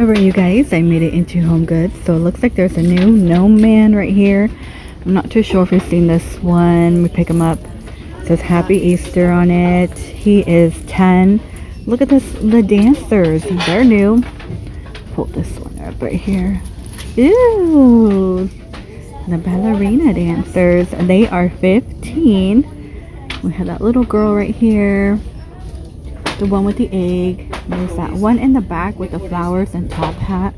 Alright, you guys, I made it into Homegoods. So it looks like there's a new gnome man right here. I'm not too sure if you've seen this one. We pick him up. It says Happy Easter on it. He is 10. Look at this, the dancers. They're new. Pull this one up right here. Ew! The ballerina dancers. They are 15. We have that little girl right here. The one with the egg. There's that one in the back with the flowers and top hat.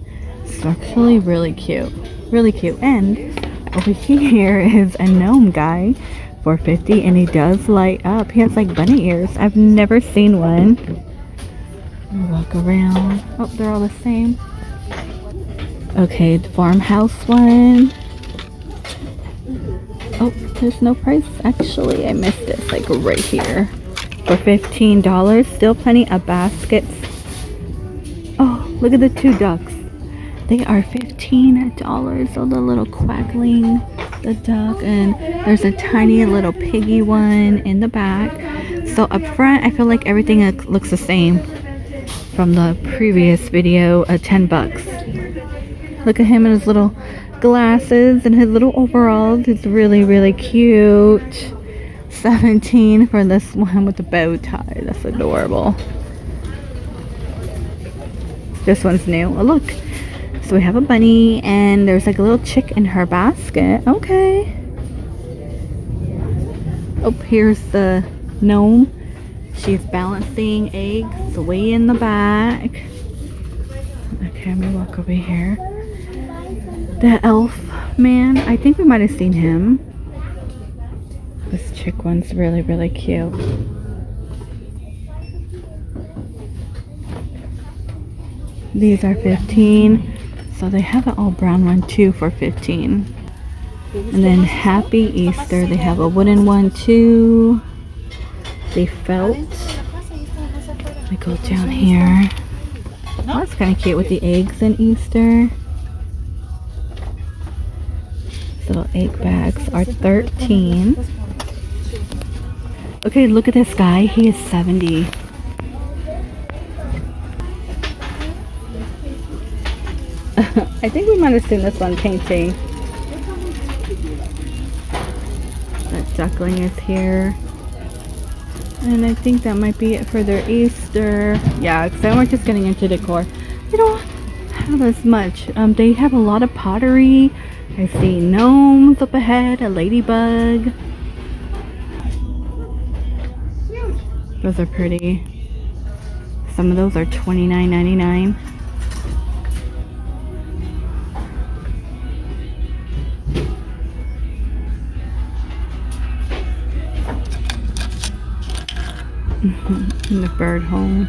It's actually really cute. Really cute. And over here is a gnome guy for 50, and he does light up. He has like bunny ears. I've never seen one. Walk around. Oh, they're all the same. Okay, the farmhouse one. Oh, there's no price. Actually, I missed it. It's like right here. For $15. Still plenty of baskets. Oh, look at the two ducks. They are $15. Oh, the little quackling, the duck, and there's a tiny little piggy one in the back. So up front, I feel like everything looks the same from the previous video. 10 bucks. Look at him in his little glasses and his little overalls. It's really, really cute. 17 for this one with the bow tie. That's adorable. This one's new. Oh, look. So we have a bunny, and there's like a little chick in her basket. Okay. Oh, here's the gnome. She's balancing eggs way in the back. Okay, let me walk over here. The elf man. I think we might have seen him. This chick one's really, really cute. These are 15. So they have an all brown one too for 15. And then Happy Easter. They have a wooden one too. They felt. I go down here. Oh, that's kind of cute with the eggs in Easter. Little egg bags are 13. Okay, look at this guy. He is 70. I think we might have seen this one painting. That duckling is here. And I think that might be it for their Easter. Yeah, because we're just getting into decor. They don't have as much. They have a lot of pottery. I see gnomes up ahead, a ladybug. Those are pretty. Some of those are $29.99. In the bird home.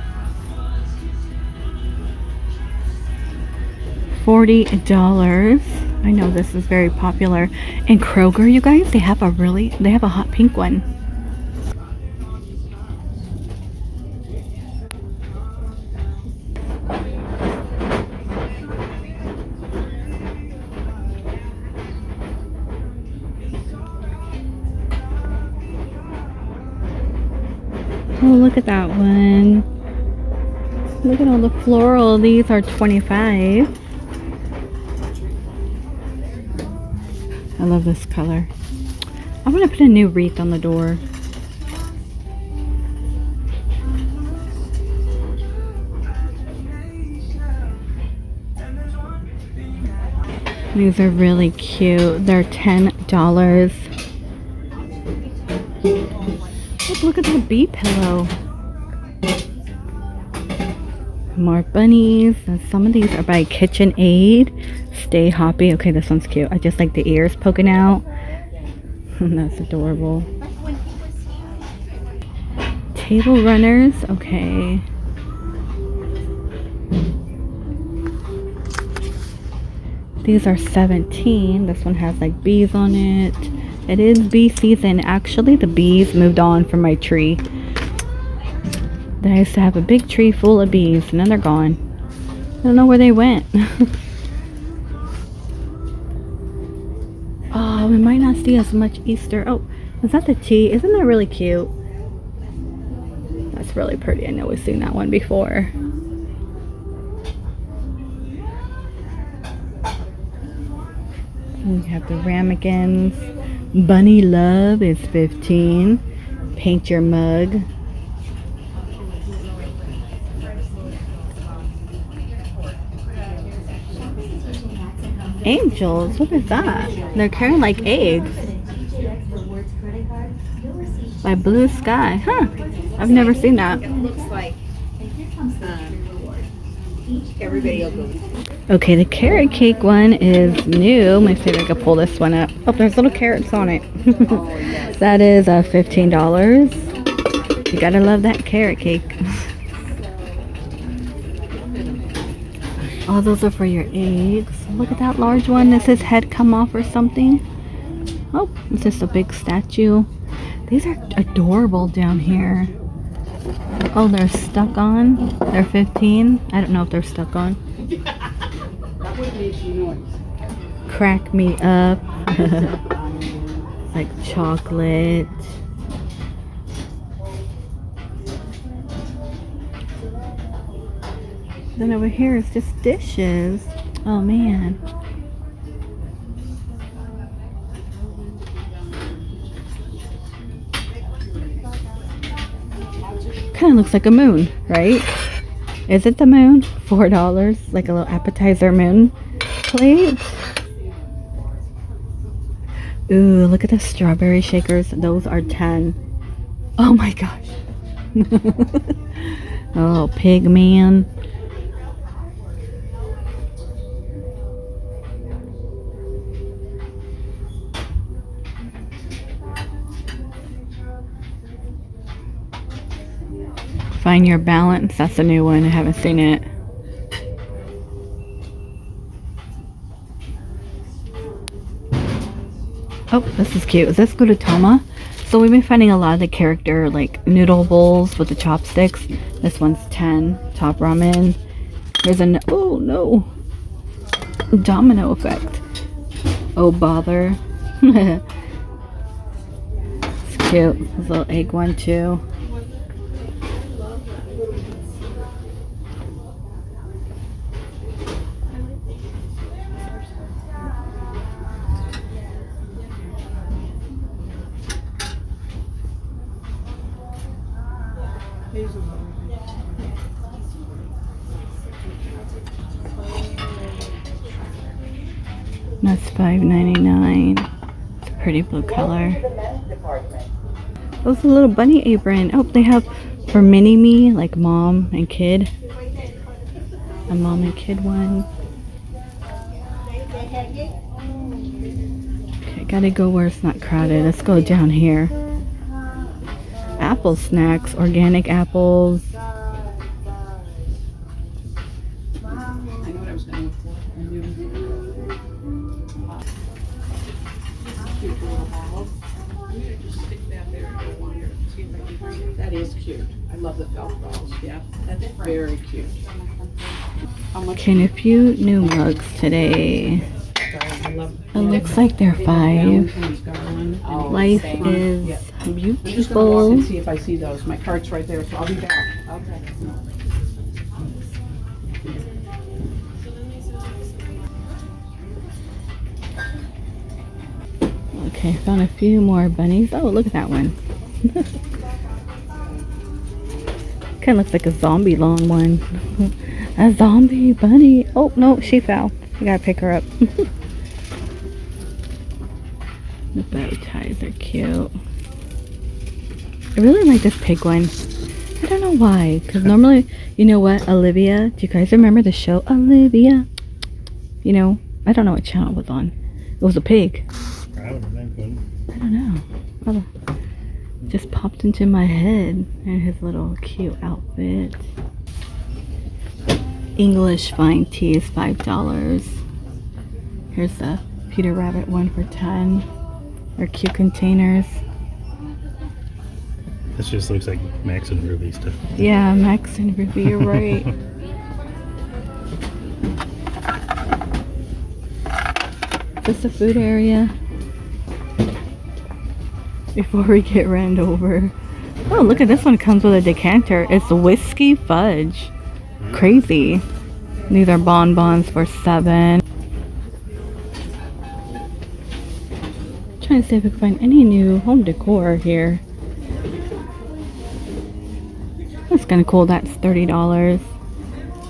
$40. I know this is very popular. And Kroger, you guys, they have a hot pink one. Oh, look at that one. Look at all the floral. These are 25. I love this color. I'm gonna put a new wreath on the door. These are really cute. They're $10. Look at that bee pillow. More bunnies. And some of these are by KitchenAid. Stay Hoppy. Okay, this one's cute. I just like the ears poking out. That's adorable. Table runners. Okay. These are 17. This one has like bees on it. It is bee season. Actually, the bees moved on from my tree. I used to have a big tree full of bees, and then they're gone. I don't know where they went. Oh, we might not see as much Easter. Oh, is that the tea? Isn't that really cute? That's really pretty. I know we've seen that one before. We have the ramekins. Bunny Love is 15. Paint your mug. Angels, what is that? They're carrying like eggs. By Blue Sky, huh? I've never seen that. It looks like everybody will go. Okay, the carrot cake one is new. Let me see if I can pull this one up. Oh, there's little carrots on it. That is $15. You gotta love that carrot cake. Oh, those are for your eggs. Look at that large one that says head come off or something. Oh, it's just a big statue. These are adorable down here. Oh, they're stuck on. They're 15. I don't know if they're stuck on. Crack me up. It's like chocolate. Then over here it's just dishes. Oh man. Kind of looks like a moon, right? Is it the moon? $4, like a little appetizer moon plate. Ooh, look at the strawberry shakers. Those are 10. Oh my gosh. Oh, pig man. Find Your Balance. That's a new one. I haven't seen it. Oh, this is cute. Is this Gudetama? So we've been finding a lot of the character like noodle bowls with the chopsticks. This one's 10. Top ramen. There's an oh no. Domino effect. Oh bother. It's cute. This little egg one too. That's $5.99. It's a pretty blue color. Oh, it's a little bunny apron. Oh, they have for mini-me, like mom and kid. A mom and kid one. Okay, gotta go where it's not crowded. Let's go down here. Apple snacks, organic apples. That is cute. I love the felt balls. Yeah, that's very cute. Okay, and a few new mugs today. It looks like they're 5. Life is beautiful. See if I see those. My cart's right there, so I'll be back. Okay. Okay, found a few more bunnies. Oh, look at that one. Kind of looks like a zombie long one. A zombie bunny. Oh, no, she fell. I gotta pick her up. The bow ties are cute. I really like this pig one. I don't know why. Because normally, you know what, Olivia? Do you guys remember the show Olivia? You know, I don't know what channel it was on. It was a pig. I don't know. Oh, just popped into my head. And his little cute outfit. English fine tea is $5. Here's the Peter Rabbit one for 10. They're cute containers. This just looks like Max and Ruby stuff. Yeah, Max and Ruby, you're right. Just a food area. Before we get ran over. Oh, look at this one. Comes with a decanter. It's whiskey fudge. Crazy. These are bonbons for $7. trying to see if we can find any new home decor here. That's kind of cool. That's $30.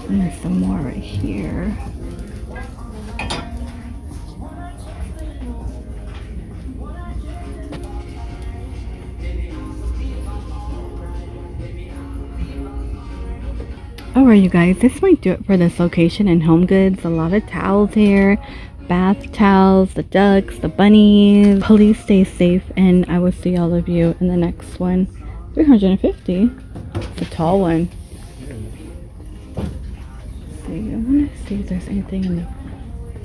And there's some more right here. Alright, you guys, this might do it for this location in Homegoods. A lot of towels here, bath towels, the ducks, the bunnies. Please stay safe, and I will see all of you in the next one. 350. It's a tall one. Let's see, I want to see if there's anything in the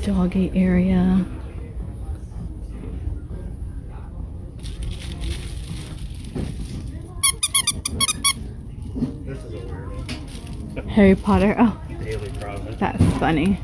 doggy area. This is a weird one. Harry Potter. Oh, Daily Prophet. that's funny.